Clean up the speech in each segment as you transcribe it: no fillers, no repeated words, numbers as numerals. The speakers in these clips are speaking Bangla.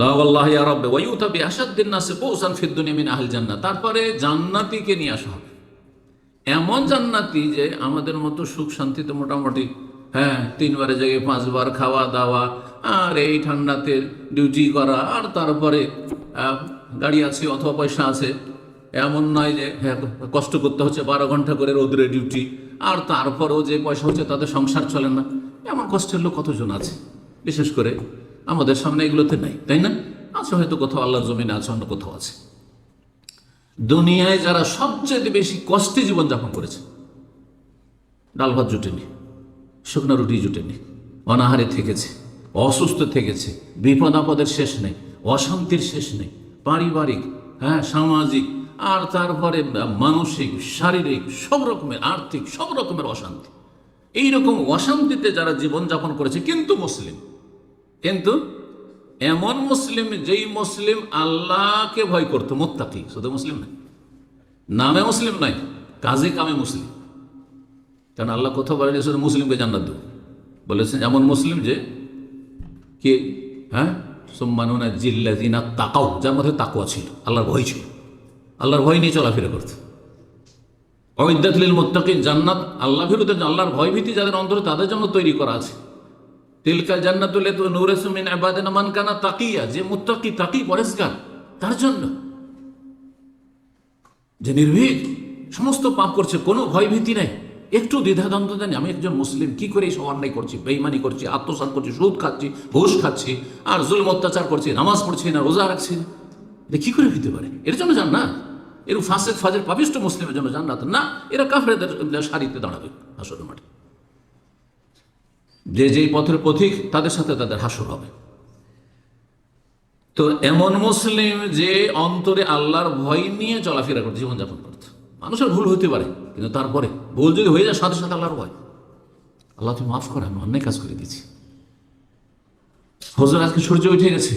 লা ওয়াল্লাহি ইয়া রাব্বি ওয়া ইউতা বিআশাদ্দিন নাসি বুসান ফিদ দুনিয়া মিন আহলিল জান্নাহ। তারপরে জান্নাতীকে নিয়ে আসা হবে, এমন জান্নাতি যে আমাদের মতো সুখ শান্তিতে মোটামুটি, হ্যাঁ, 3 বারে জায়গায় 5 বার খাওয়া দাওয়া, আর এই ঠান্ডাতে ডিউটি করা, আর তারপরে গাড়ি আছে অথবা পয়সা আছে, এমন নয় যে হ্যাঁ কষ্ট করতে হচ্ছে 12 ঘন্টা করে রোদরে ডিউটি, আর তারপরেও যে পয়সা হচ্ছে তাদের সংসার চলে না। এমন কষ্টের লোক কতজন আছে, বিশেষ করে আমাদের সামনে এগুলোতে নাই, তাই না? আছে হয়তো কোথাও, আল্লাহর জমিনে আছে, অন্য কোথাও আছে। দুনিয়ায় যারা সবচেয়ে বেশি কষ্টে জীবনযাপন করেছে, ডাল ভাত জুটেনি, শুকনো রুটি জুটেনি, অনাহারে থেকেছে, অসুস্থ থেকেছে, বিপদ আপদের শেষ নেই, অশান্তির শেষ নেই, পারিবারিক, হ্যাঁ, সামাজিক, আর তারপরে মানসিক, শারীরিক, সব রকমের, আর্থিক, সব রকমের অশান্তি। এইরকম অশান্তিতে যারা জীবনযাপন করেছে, কিন্তু মুসলিম, কিন্তু এমন মুসলিম যেই মুসলিম আল্লাহকে ভয় করতো, মুত্তাকি, শুধু মুসলিম নয়, নামে মুসলিম নয়, কাজে কামে মুসলিম। কারণ আল্লাহ কোথাও বলেন শুধু মুসলিমকে জান্নাত দেব, বলেছেন এমন মুসলিম যে কে, হ্যাঁ, সুম্মানুনা জিল্লাযিনা তাকাও, যার মধ্যে তাকওয়া ছিল, আল্লাহর ভয় ছিল, আল্লাহর ভয় নিয়ে চলাফেরা করতে। উইদ্দাত লিল মুত্তাকিন, জান্নাত আল্লাহ ভীরুদের, আল্লাহর ভয় ভীতি যাদের অন্তরে, তাদের জন্য তৈরি করা আছে। তিলকা জান্নাতুল লাতী নূরিসু মিন ইবাদিনা মান কানা তাকিয়া, যে মুত্তাকি, তাকি, পরেজগার, তার জন্য, যে নির্ভীক, সমস্ত পাপ করছে, কোনো ভয় ভীতি নাই, একটু দ্বিধাদ্বন্দ্ব নেই। আমি একজন মুসলিম, কি করে এই সব অন্যায় করছি, বেঈমানি করছি, আত্মসাৎ করছি, সুদ খাচ্ছি, ঘুষ খাচ্ছি, আর জুলম অত্যাচার করছি, নামাজ পড়ছি না, রোজা রাখছি না, এটা কি করে হইতে পারে? এর জন্য জান্নাত? এরকম ফাসেক ফাজের পাপিষ্ট মুসলিমের জন্য জান্নাত না, এরা কাফেরদের সারিতে দাঁড়াবে হাসরের মাঠে। যে যেই পথের পথিক, তাদের সাথে তাদের হাসর হবে। তো এমন মুসলিম যে অন্তরে আল্লাহর ভয় নিয়ে চলাফেরা করতে, জীবনযাপন করতে। মানুষের ভুল হতে পারে, কিন্তু তারপরে ভুল যদি হয়ে যায়, সাথে সাথে আল্লাহর ভয়, আল্লাহ তুমি মাফ করো, আমি অন্যায় কাজ করে দিয়েছি, ফজর আজকে সূর্য উঠে গেছে,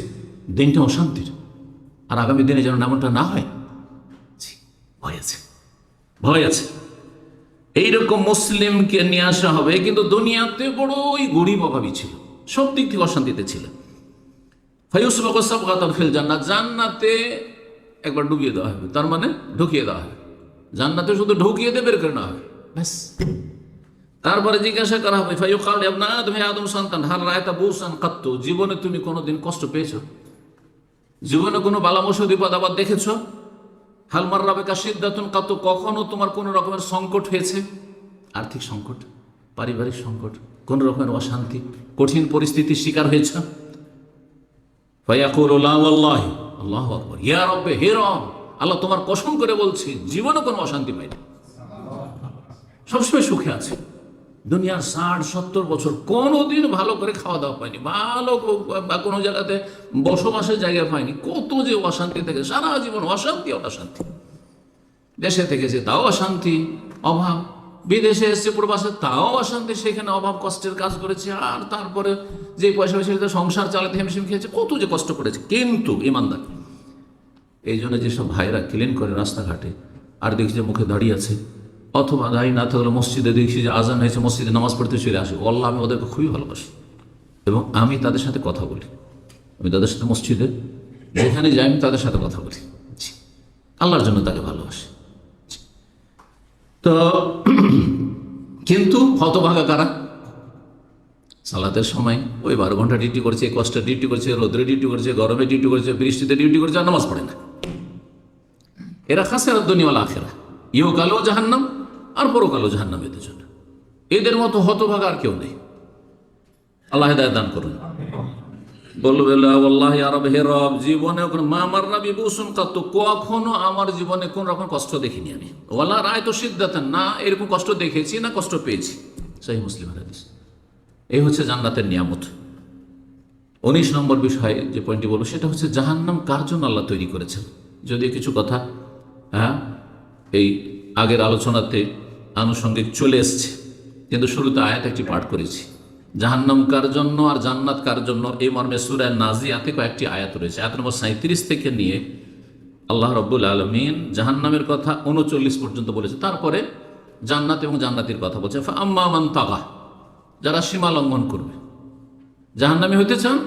দিনটা অশান্তির, আর আগামী দিনে যেন এমনটা না হয়, ভয় আছে, ভয় আছে। এইরকম মুসলিমকে নিয়ে আসা হবে। কিন্তু দুনিয়াতে বড়ই গরিব, অভাবী ছিল, সব দিক থেকে অশান্তিতে ছিল। ফায়ুসবাকু সাবগাতান ফিল জান্নাত, জান্নাতে একবার ডুবিয়ে দেওয়া হবে, তার মানে ঢুকিয়ে দেওয়া হবে। জান্নাতে শুধু ঢুকিয়ে দিয়ে বের করে নেওয়া হবে, ব্যাস। তারপরে জিজ্ঞাসা করা হবে, ফায়ুকাল ইয়া ইবনা আদম, হে আদম সন্তান, হাল রাআইতা বুসান কাত্তু, জীবনে তুমি কোনোদিন কষ্ট পেয়েছো? জীবনে কোনো বালা মুসিবত বিপদ আপদ দেখেছো? হাল মাররা বিকা শিদ্দাতুন কাত্তু, কখনো তোমার কোনো রকমের সংকট হয়েছে? আর্থিক সংকট, পারিবারিক সংকট, কোন রকমের অশান্তি, কঠিন পরিস্থিতির শিকার হয়েছে? ফায়াকুলু লা ওয়াল্লাহি, আল্লাহু আকবার, ইয়া রাব্বি, হে রব, আল্লাহ তোমার কসম করে বলছি, জীবনে কোনো অশান্তি পাইনি, সবসময় সুখে আছে। দুনিয়ার 60-70 বছর কোনোদিন ভালো করে খাওয়া দাওয়া পায়নি, ভালো বা কোনো জায়গাতে বসবাসের জায়গা পায়নি, কত যে অশান্তি থেকে, সারা জীবন অশান্তি, অশান্তি। দেশে থেকেছে তাও অশান্তি, অভাব, বিদেশে এসছে প্রবাসে তাও অশান্তি, সেখানে অভাব কষ্টের কাজ করেছে, আর তারপরে যে পয়সা পয়সা সংসার চালাতে হিমশিম খেয়েছে, কত যে কষ্ট করেছে। কিন্তু ইমানদার, এই জন্য যেসব ভাইরা ক্লিন করে রাস্তাঘাটে, আর দেখছি যে মুখে দাঁড়িয়ে আছে, অথবা দাঁড়িয়ে না থাকলে মসজিদে দেখছি যে আজান হয়েছে, মসজিদে নামাজ পড়তে চলে আসে, আল্লাহ, আমি ওদেরকে খুবই ভালোবাসি এবং আমি তাদের সাথে কথা বলি, আমি তাদের সাথে মসজিদে যেখানে যাই আমি তাদের সাথে কথা বলি, আল্লাহর জন্য তাকে ভালোবাসি। তো কিন্তু হতভাগা কারা? সালাতের সময় ওই 12 ঘন্টা ডিউটি করছে, কষ্টে ডিউটি করছে, রোদ্রে ডিউটি করছে, গরমে ডিউটি করছে, বৃষ্টিতে ডিউটি করছে, আর নামাজ পড়ে না। এরা খাসিরাত দুনিয়া ওয়াল আখিরা, ইহকালেও জাহান্নাম আর পরকালেও জাহান্নাম এদের জন্য। এদের মতো হতভাগা আর কেউ নেই। আল্লাহ হেদায়েত দান করুন। বলবে লা ওয়াল্লাহি ইয়া রাব্বি, হে রব, জীবনে মা মাররা বিবুসুন কাত্তু, কখনো আমার জীবনে কোন রকম কষ্ট দেখিনি আমি, ওয়ালা রাআইতু শিদ্দাতান, না এরকম কষ্ট দেখেছি না কষ্ট পেয়েছি। সহিহ মুসলিম হাদিস। এই হচ্ছে জান্নাতের নিয়ামত। 19 নম্বর বিষয় যে পয়েন্টটি বলবো সেটা হচ্ছে জাহান্নাম কার জন্য আল্লাহ তৈরি করেছেন। যদিও কিছু কথা এই আগের আলোচনাতে আনুষঙ্গিক চলে এসছে, কিন্তু শুরুতে আয়াত একটি পাঠ করেছি, জাহান্নাম কার জন্য আর জান্নাত কার জন্য, এই মর্মে সূরা নাজিয়াতে কয়েকটি আয়াত রয়েছে। আয়াত নম্বর 37 থেকে নিয়ে আল্লাহ রাব্বুল আলামিন জাহান্নামের কথা 39 পর্যন্ত বলেছে, তারপরে জান্নাত এবং জান্নাতীর কথা বলছে। ফাআম্মা মান তাগা, যারা সীমা লঙ্ঘন করবে, জাহান্নামী হইতে চান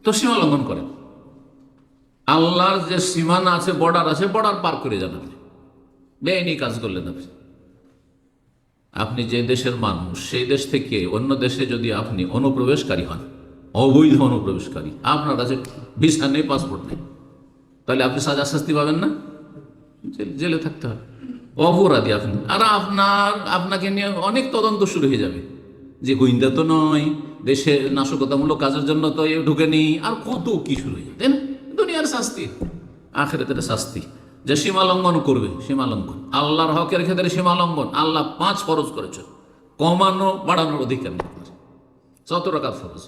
তো সীমা লঙ্ঘন করেন, আল্লাহর যে সীমানা আছে, বর্ডার আছে, বর্ডার পার করে যান আপনি, বেআইনি কাজ করলেন আপনি। আপনি যে দেশের মানুষ, সেই দেশ থেকে অন্য দেশে যদি আপনি অনুপ্রবেশকারী হন, অবৈধ অনুপ্রবেশকারী, আপনার কাছে ভিসা নেই, পাসপোর্ট নেই, তাহলে আপনি সাজা শাস্তি পাবেন না, জেলে থাকতে হবে, অপরাধী আপনি। আর আপনাকে নিয়ে অনেক তদন্ত শুরু হয়ে যাবে, যে গোয়েন্দা তো নয়, দেশে নাশকতামূলক কাজের জন্য তো ঢুকেনি, আর কত কি শুরু হয়ে যাবে, তাই না? দুনিয়ার শাস্তি, আখিরাতের শাস্তি। যে সীমা লঙ্ঘন করবে, সীমা লঙ্ঘন, আল্লাহর হকের ক্ষেত্রে সীমা লঙ্ঘন। আল্লাহ 5 ফরজ করেছেন, কমানো বাড়ানোর অধিকার নেই। 17 রাকাত ফরজ,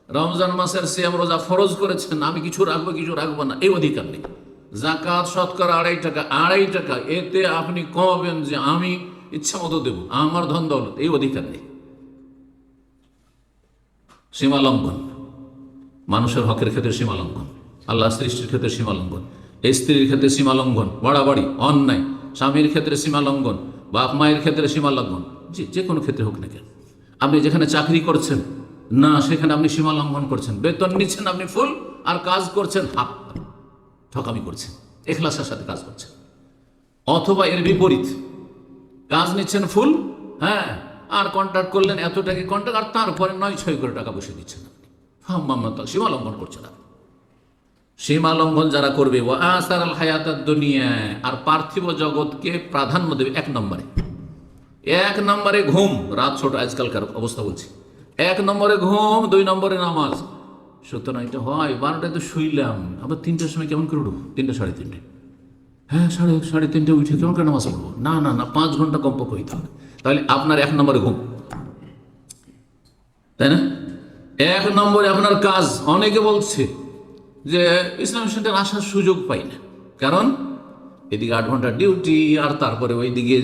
রমজান মাসের সিয়াম রোজা ফরজ করেছেন, আমি কিছু রাখবো না, এই অধিকার নেই। যাকাত শতকরা 2.5 টাকা, 2.5 টাকা, এতে আপনি কমাবেন যে আমি ইচ্ছা মতো দেবো, আমার ধন দৌলত, এই অধিকার নেই। সীমা লঙ্ঘন, মানুষের হকের ক্ষেত্রে সীমা লঙ্ঘন, আল্লাহ সৃষ্টির ক্ষেত্রে সীমা লঙ্ঘন, স্ত্রীর ক্ষেত্রে সীমা লঙ্ঘন, বাড়াবাড়ি, অন্যায়, স্বামীর ক্ষেত্রে সীমা লঙ্ঘন, বাপ মায়ের ক্ষেত্রে সীমা লঙ্ঘন, যে কোনো ক্ষেত্রে হোক না কেন। আপনি যেখানে চাকরি করছেন না, সেখানে আপনি সীমা লঙ্ঘন করছেন, বেতন নিচ্ছেন আপনি ফুল, আর কাজ করছেন হাফ, ঠকামি করছেন, ইখলাসের সাথে কাজ করছেন। অথবা এর বিপরীত, কাজ নিচ্ছেন ফুল, হ্যাঁ, আর কন্ট্রাক্ট করলেন এত টাকা কন্ট্রাক্ট, আর তারপরে 9-6 করে টাকা বসে দিচ্ছেন আপনি, সীমা লঙ্ঘন করছেন আপনি। সীমা লঙ্ঘন যারা করবে, ও আসারাল হায়াতাদ দুনিয়া, আর পার্থিব জগৎকে প্রাধান্য দেবে 1 নম্বরে। 1 নম্বরে ঘুম, রাত ছোট, আজকালকার অবস্থা বলছি। 1 নম্বরে ঘুম, 2 নম্বরে নামাজ। সুতরাং এটা হয় 12টায় তো শুইলাম, আবার 3টার সময় কেমন করে উঠবো, 3টা 3:30, হ্যাঁ, সাড়ে 3টে উঠে কেমন করে নামাজ পড়বো, না 5 ঘন্টা কমপক্ষে হইতে হবে। তাহলে আপনার 1 নম্বরে ঘুম, তাই না? 1 নম্বরে আপনার কাজ। অনেকে বলছে যে ইসলাম সেন্টার আসার সুযোগ পাই না, কারণ এদিকে 8 ঘন্টা ডিউটি, আর তারপরে ওইদিকে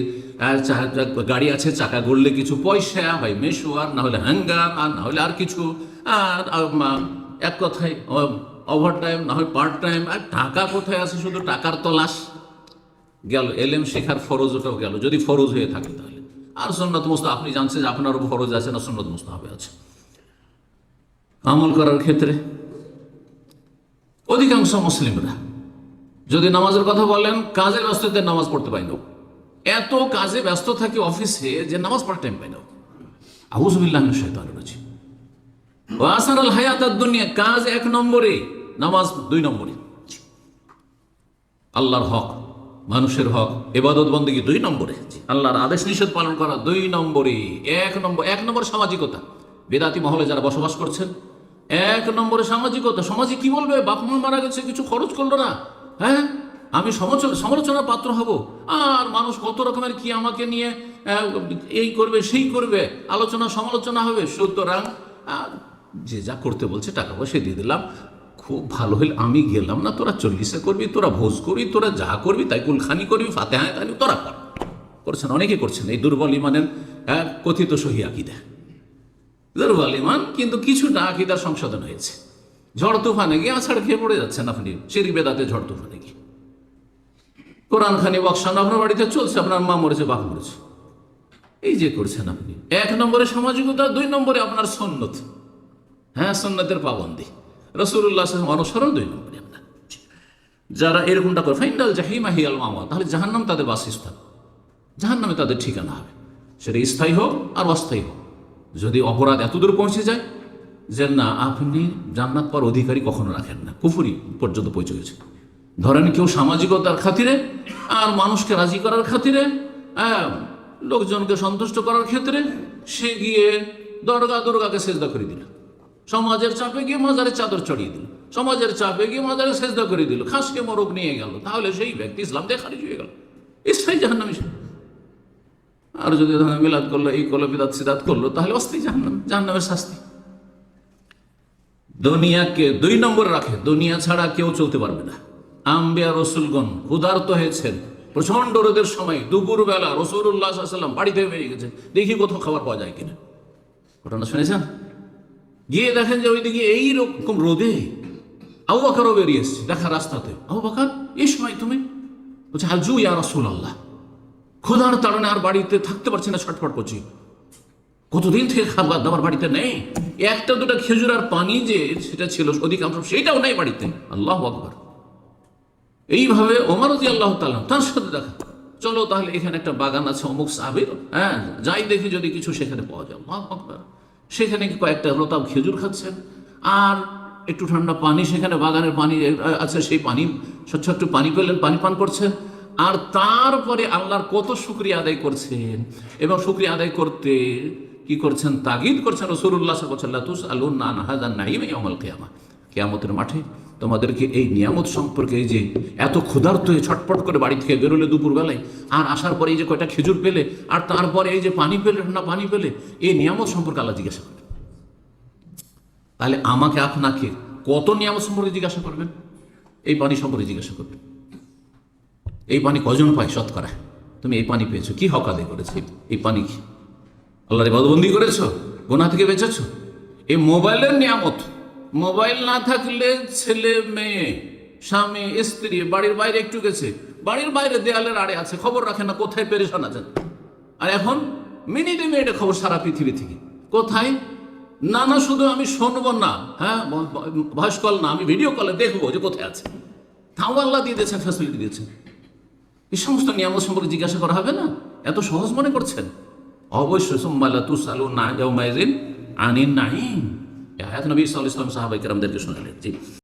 গাড়ি আছে, চাকা গড়লে কিছু পয়সা, ভাই মেশো, আর না হলে হ্যাঙ্গার, আর না হলে আর কিছু, আর এক কথায় ওভার টাইম, না হয় পার্ট টাইম, আর টাকা কোথায় আছে, শুধু টাকার তলাশ। গেল এলেম শেখার ফরজ, ওটাও গেল, যদি ফরজ হয়ে থাকে তাহলে। আর সুন্নাত মুস্তাহাব, আপনি জানছেন যে আপনারও ফরজ আছে না, সুন্নাত মুস্তাহাবে আছে। আমল করার ক্ষেত্রে অধিকাংশ মুসলিমরা, যদি নামাজের কথা বলেন, কাজের ব্যস্ততায় নামাজ পড়তে পাই না, এত কাজে ব্যস্ত থাকে অফিসে যে নামাজ পড়ার টাইম পাই না। আউযুবিল্লাহি মিনাশ শাইতানির রাজিম। ওয়া আসারাল হায়াতাদ দুনিয়া, কাজ 1 নম্বরে, নামাজ 2 নম্বরে। আল্লাহর হক, মানুষের হক, ইবাদত বন্দেগী 2 নম্বরে, আল্লাহর আদেশ নিষেধ পালন করা 2 নম্বরে। 1 নম্বর সামাজিকতা, বেদাতি মহলে যারা বসবাস করছেন, 1 নম্বরে সামাজিকতা। সমাজে কি বলবে, বাপ মা মারা গেছে, কিছু খরচ করলো না, হ্যাঁ, আমি সমালোচনার পাত্র হব, আর মানুষ কত রকমের কি আমাকে নিয়ে এই করবে সেই করবে, আলোচনা সমালোচনা হবে। সুতরাং যে যা করতে বলছে টাকা পয়সা দিয়ে দিলাম, খুব ভালো হইলে আমি গেলাম না, তোরা 40 করবি, তোরা ভোজ করবি, তোরা যা করবি তাই কুলখানি করবি, ফাতেহা তাই তোরা করছেন, অনেকে করছেন। এই দুর্বল ইমানের কথিত সহি আকীদা, দুর্বল ইমান, কিন্তু কিছুটা আকীদার সংশোধন হয়েছে। ঝড় তুফানে গিয়ে আছাড় খেয়ে পড়ে যাচ্ছেন আপনি, শিরক বেদাতে ঝড় তুফানে গিয়ে। কোরআন খানি বক্সানো আপনার বাড়িতে চলছে, আপনার মা মরেছে, বাপ মরেছে, এই যে করছেন আপনি। 1 নম্বরে সামাজিকতা, 2 নম্বরে আপনার সুন্নত, হ্যাঁ, সুন্নতের পাবন্দি, রাসূলুল্লাহ সাল্লাল্লাহু আলাইহি ওয়াসাল্লাম অনুসরণ 2 নম্বরে আপনার। যারা এরকমটা করে, ফাইনাল জাহিমা হিয়াল মাওয়া, তাহলে জাহান্নাম তাদের বাসস্থান, জাহান্নামে তাদের ঠিকানা হবে, সেটা স্থায়ী হোক আর অস্থায়ী হোক। যদি অপরাধ এতদূর পৌঁছে যায় যে না, আপনি জান্নাত পাওয়ার অধিকারী কখনো রাখেন না, কুফরি পর্যন্ত পৌঁছে গেছে। ধরেন কেউ সামাজিকতার খাতিরে আর মানুষকে রাজি করার খাতিরে, লোকজনকে সন্তুষ্ট করার ক্ষেত্রে সে গিয়ে দুর্গাকে সেজদা করে দিল, সমাজের চাপে গিয়ে মাজারে চাদর চড়িয়ে দিল, সমাজের চাপে গিয়ে মাজারে সেজদা করে দিল, খাসকে মরক নিয়ে গেল, তাহলে সেই ব্যক্তি ইসলাম দিয়ে খারিজ হয়ে গেল, স্থায়ী জাহান্নামী। আর যদি মিলাদ করলো, এই করলো, বিদাত সিদাত করলো, তাহলে অস্থায়ী জাহান্নাম, জাহান্নামের শাস্তি। দুনিয়াকে 2 নম্বরে রাখে, দুনিয়া ছাড়া কেউ চলতে পারবে না। আম্বিয়া রসুলগণ ক্ষুধার্ত হয়েছেন, প্রচন্ড রোদের সময়, দুপুর বেলা রাসূলুল্লাহ সাল্লাল্লাহু আলাইহি ওয়াসাল্লাম বাড়িতে বেরিয়ে গেছেন, দেখি কোথাও খাবার পাওয়া যায় কিনা। ঘটনা শুনেছেন? গিয়ে দেখেন যে ওইদিকে এইরকম রোদে আবু বকরও বেরিয়ে এসছে, দেখা রাস্তাতে, আবু বকর এই সময় তুমি, বলছে হাজু ইয়া রাসূলুল্লাহ, ক্ষুধার তাড়নে আর বাড়িতে থাকতে পারছি না, ছটফট করছি, কতদিন থেকে খাবার দাবার বাড়িতে নেই, 1টা 2টা খেজুর আর পানি যে সেটা ছিল অধিকাংশ, সেইটাও নেই বাড়িতে। আল্লাহু আকবার। এইভাবে ওমর রাদিয়াল্লাহু তাআলা তার সাথে দেখা, চলো তাহলে এখানে একটা বাগান আছে অমুক সাহাবীর, হ্যাঁ যাই দেখি যদি কিছু সেখানে পাওয়া যায়। আল্লাহু আকবার। সেখানে কয়েকটা রতাব খেজুর খাচ্ছেন, আর একটু ঠান্ডা পানি, সেখানে বাগানের পানি আছে, সেই পানি স্বচ্ছ একটু পানি পেলেন, পানি পান করছেন, আর তারপরে আল্লাহর কত শুকরিয়া আদায় করছেন। এবং শুকরিয়া আদায় করতে কি করছেন, তাগিদ করছেন রাসূলুল্লাহ সাল্লাল্লাহু আলাইহি ওয়াসাল্লাম, আন হাযান নাঈম ইয়াউমাল কিয়ামা, কিয়ামতের মাঠে তোমাদেরকে এই নিয়ামত সম্পর্কে, এই যে এত ক্ষুধার্ত হয়ে ছটপট করে বাড়ি থেকে বেরোলে দুপুরবেলায়, আর আসার পরে এই যে কয়টা খেজুর পেলে, আর তারপরে এই যে পানি পেলে, ঠান্ডা পানি পেলে, এই নিয়ামত সম্পর্কে আল্লাহ জিজ্ঞাসা করবেন। তাহলে আমাকে আপনাকে কত নিয়ামত সম্পর্কে জিজ্ঞাসা করবেন? এই পানি সম্পর্কে জিজ্ঞাসা করবেন। এই পানি কজন পায় শতকরা? তুমি এই পানি পেয়েছো, কি হক আদায় করেছো? এই পানি কি আল্লাহর ইবাদতবন্দি করেছো? গুনাহ থেকে বেঁচেছো? এই মোবাইলের নিয়ামত, মোবাইল না থাকলে ছেলে মেয়ে, স্বামী স্ত্রী বাড়ির বাইরে একটু গেছে, বাড়ির বাইরে দেয়ালের আড়ে আছে, খবর রাখে না কোথায় পেরেশান আছেন। আর এখন মিনিটে মিনিটে খবর সারা পৃথিবী থেকে, কোথায় না না, শুধু আমি শুনবো না, হ্যাঁ ভয়েস কল না, আমি ভিডিও কলে দেখবো যে কোথায় আছে। তাও আল্লাহ দিয়ে দিয়েছেন, ফ্যাসিলিটি দিয়েছেন। এই সমস্ত নিয়ামত সম্পর্কে জিজ্ঞাসা করা হবে না? এত সহজ মনে করছেন? অবশ্যই। সুম্মা লা তুসআলুনা ইয়াওমাইযিন আনিন নাঈম। এই আয়াত নবী সাল্লাল্লাহু আলাইহি ওয়াসাল্লাম সাহাবায়ে কেরামদেরকে শোনালেন। জি।